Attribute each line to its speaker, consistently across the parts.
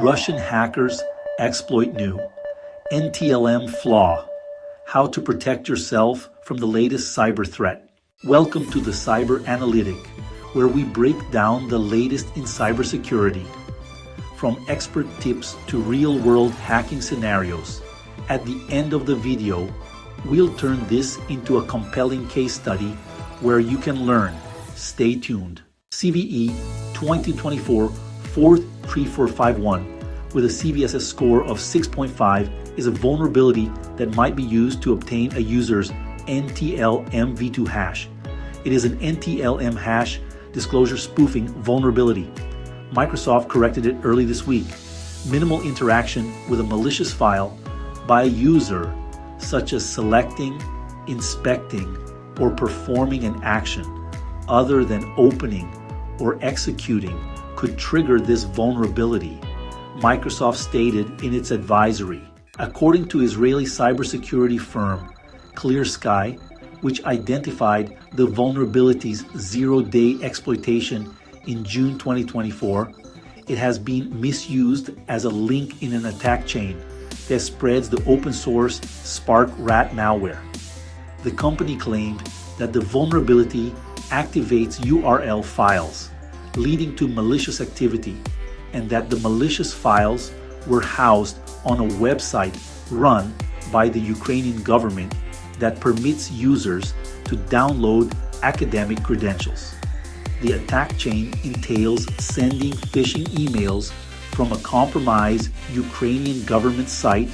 Speaker 1: Russian hackers exploit new. NTLM Flaw. How to protect yourself from the latest cyber threat. Welcome to the Cyber Analytic, where we break down the latest in cybersecurity. From expert tips to real-world hacking scenarios. At the end of the video, we'll turn this into a compelling case study where you can learn. Stay tuned. CVE 2024 43451 with a CVSS score of 6.5 is a vulnerability that might be used to obtain a user's NTLM v2 hash. It is an NTLM hash disclosure spoofing vulnerability. Microsoft corrected it early this week. Minimal interaction with a malicious file by a user, such as selecting, inspecting, or performing an action other than opening or executing, could trigger this vulnerability, Microsoft stated in its advisory. According to Israeli cybersecurity firm Clear Sky, which identified the vulnerability's zero-day exploitation in June 2024, it has been misused as a link in an attack chain that spreads the open-source Spark rat malware. The company claimed that the vulnerability activates URL files, leading to malicious activity, and that the malicious files were housed on a website run by the Ukrainian government that permits users to download academic credentials. The attack chain entails sending phishing emails from a compromised Ukrainian government site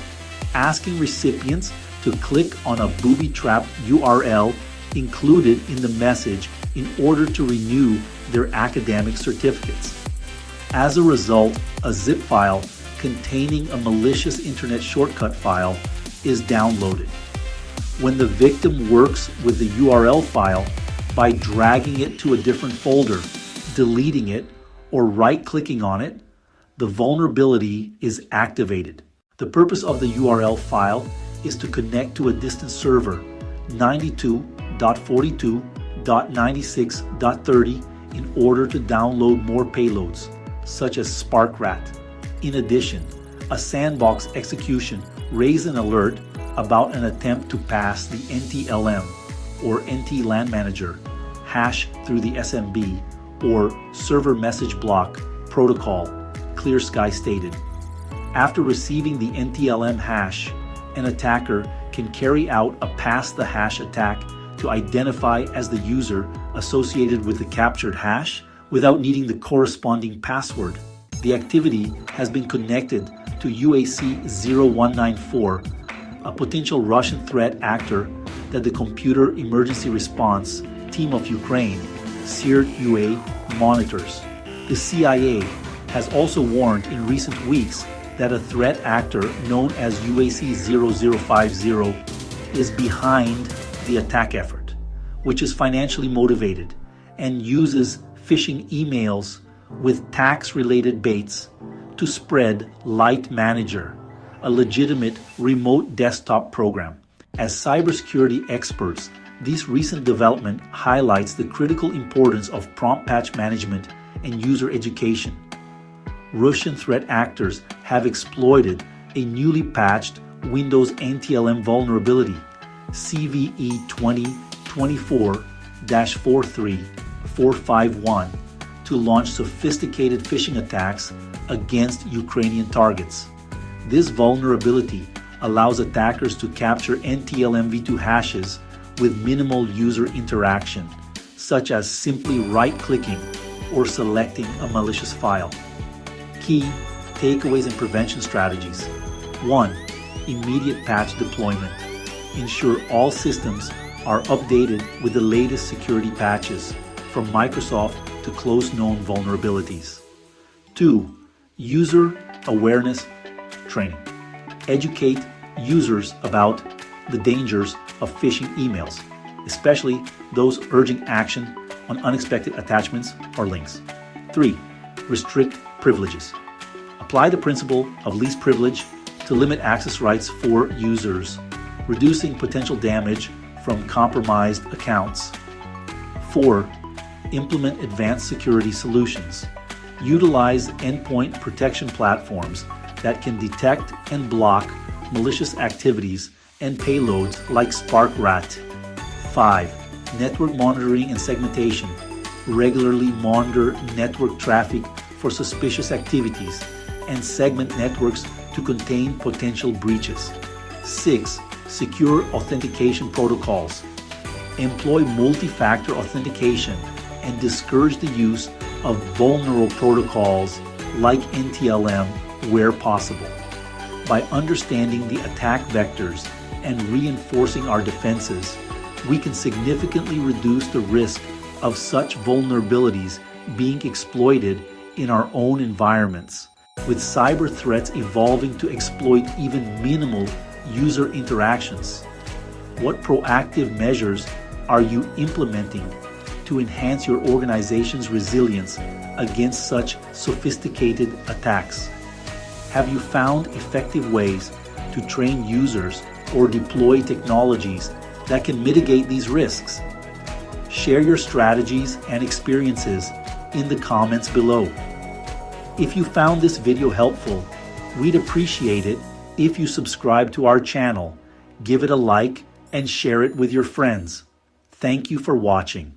Speaker 1: asking recipients to click on a booby-trapped URL included in the message in order to renew their academic certificates. As a result, a zip file containing a malicious internet shortcut file is downloaded. When the victim works with the URL file by dragging it to a different folder, deleting it, or right-clicking on it, the vulnerability is activated. The purpose of the URL file is to connect to a distant server, 92.42.96.30, in order to download more payloads, such as SparkRat. In addition, a sandbox execution raised an alert about an attempt to pass the NTLM, or NT LAN Manager, hash through the SMB, or Server Message Block protocol, Clear Sky stated. After receiving the NTLM hash, an attacker can carry out a pass the hash attack to identify as the user associated with the captured hash without needing the corresponding password. The activity has been connected to UAC 0194, a potential Russian threat actor that the Computer Emergency Response Team of Ukraine, CERT-UA, monitors. The CIA has also warned in recent weeks that a threat actor known as UAC 0050 is behind the attack effort, which is financially motivated and uses phishing emails with tax-related baits to spread Light Manager, a legitimate remote desktop program. As cybersecurity experts, this recent development highlights the critical importance of prompt patch management and user education. Russian threat actors have exploited a newly patched Windows NTLM vulnerability, CVE 2024-43451, to launch sophisticated phishing attacks against Ukrainian targets. This vulnerability allows attackers to capture NTLM v2 hashes with minimal user interaction, such as simply right-clicking or selecting a malicious file. Key takeaways and prevention strategies. 1. Immediate patch deployment. Ensure all systems are updated with the latest security patches, from Microsoft to close known vulnerabilities. 2. User awareness training. Educate users about the dangers of phishing emails, especially those urging action on unexpected attachments or links. 3. Restrict privileges. Apply the principle of least privilege to limit access rights for users, reducing potential damage from compromised accounts. 4. Implement advanced security solutions. Utilize endpoint protection platforms that can detect and block malicious activities and payloads like SparkRat. 5. Network monitoring and segmentation. Regularly monitor network traffic for suspicious activities and segment networks to contain potential breaches. 6. Secure authentication protocols. Employ multi-factor authentication and discourage the use of vulnerable protocols like NTLM where possible. By understanding the attack vectors and reinforcing our defenses, we can significantly reduce the risk of such vulnerabilities being exploited in our own environments, with cyber threats evolving to exploit even minimal user interactions. What proactive measures are you implementing to enhance your organization's resilience against such sophisticated attacks? Have you found effective ways to train users or deploy technologies that can mitigate these risks? Share your strategies and experiences in the comments below. If you found this video helpful, we'd appreciate it if you subscribe to our channel, give it a like, and share it with your friends. Thank you for watching.